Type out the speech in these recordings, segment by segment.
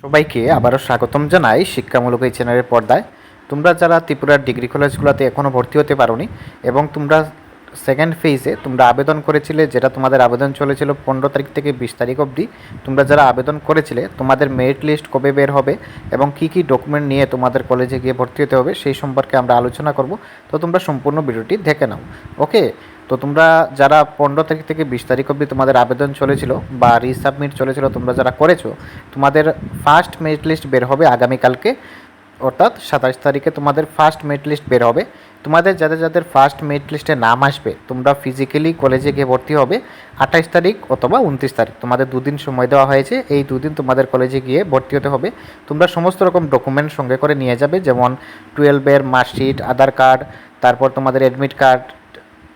সবাইকে আবারও স্বাগতম জানাই শিক্ষামূলক এই চ্যানেলের পর্দায়। তোমরা যারা ত্রিপুরার ডিগ্রি কলেজগুলোতে এখনও ভর্তি হতে পারোনি এবং তোমরা সেকেন্ড ফেজে তোমরা আবেদন করেছিলে, যেটা তোমাদের আবেদন চলেছিল 15 তারিখ থেকে 20 তারিখ অবধি, তোমরা যারা আবেদন করেছিলে তোমাদের মেরিট লিস্ট কবে বের হবে এবং কী কী ডকুমেন্ট নিয়ে তোমাদের কলেজে গিয়ে ভর্তি হতে হবে সেই সম্পর্কে আমরা আলোচনা করব। তো তোমরা সম্পূর্ণ ভিডিওটি দেখে নাও। ওকে, তো তোমরা যারা 15 তারিখ থেকে 20 তারিখ অবধি তোমাদের আবেদন চলেছিল বা রিসাবমিট চলেছিল, তোমরা যারা করেছো, তোমাদের ফার্স্ট মেরিট লিস্ট বের হবে আগামীকালকে, অর্থাৎ 27 তারিখে তোমাদের ফার্স্ট মেরিট লিস্ট বের হবে। তোমাদের যাদের যাদের ফার্স্ট মেরিট লিস্টে নাম আসবে, তোমরা ফিজিক্যালি কলেজে গিয়ে ভর্তি হবে 28 তারিখ অথবা 29 তারিখ। তোমাদের দুদিন সময় দেওয়া হয়েছে, এই দুদিন তোমাদের কলেজে গিয়ে ভর্তি হতে হবে। তোমরা সমস্ত রকম ডকুমেন্ট সঙ্গে করে নিয়ে যাবে, যেমন 12-এর মার্কশিট, আধার কার্ড, তারপর তোমাদের অ্যাডমিট কার্ড,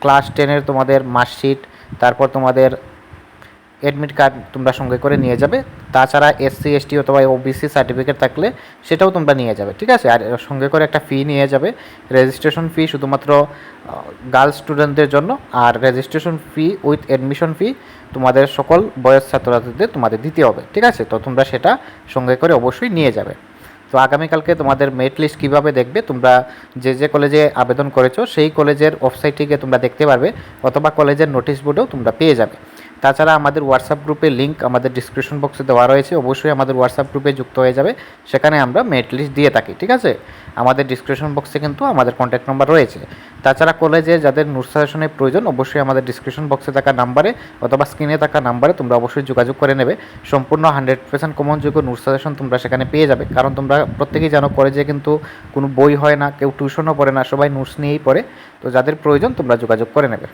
ক্লাস 10-এর তোমাদের মার্কশিট, তারপর তোমাদের অ্যাডমিট কার্ড তোমরা সঙ্গে করে নিয়ে যাবে। তাছাড়া SC ST অথবা OBC সার্টিফিকেট থাকলে সেটাও তোমরা নিয়ে যাবে, ঠিক আছে। আর সঙ্গে করে একটা ফি নিয়ে যাবে, রেজিস্ট্রেশন ফি শুধুমাত্র গার্লস স্টুডেন্টদের জন্য, আর registration fee with admission fee তোমাদের সকল বয়স ছাত্রছাত্রীদের তোমাদের দিতে হবে, ঠিক আছে। তো তোমরা সেটা সঙ্গে করে অবশ্যই নিয়ে যাবে। তো আগামীকালকে তোমাদের মেরিট লিস্ট কীভাবে দেখবে, তোমরা যে যে কলেজে আবেদন করেছো সেই কলেজের ওয়েবসাইটে গিয়ে তোমরা দেখতে পারবে, অথবা কলেজের নোটিশ বোর্ডেও তোমরা পেয়ে যাবে। তাছাড়া আমাদের হোয়াটসঅ্যাপ গ্রুপের লিঙ্ক আমাদের ডিসক্রিপশন বক্সে দেওয়া রয়েছে, অবশ্যই আমাদের হোয়াটসঅ্যাপ গ্রুপে যুক্ত হয়ে যাবে। সেখানে আমরা মেরিট লিস্ট দিয়ে থাকি, ঠিক আছে। আমাদের ডিসক্রিপশন বক্সে কিন্তু আমাদের কন্ট্যাক্ট নাম্বার রয়েছে। তাছাড়া কলেজে যাদের নোট সাজেশনের প্রয়োজন, অবশ্যই আমাদের ডিসক্রিপশন বক্সে থাকা নাম্বারে অথবা স্ক্রিনে থাকা নাম্বারে তোমরা অবশ্যই যোগাযোগ করে নেবে। সম্পূর্ণ 100% কমনযোগ্য নোট সাজেশন তোমরা সেখানে পেয়ে যাবে, কারণ তোমরা প্রত্যেকেই জানো কলেজে কিন্তু কোনো বই হয় না, কেউ টিউশনও পড়ে না, সবাই নোটস নিয়েই পড়ে। তো যাদের প্রয়োজন তোমরা যোগাযোগ করে নেবে।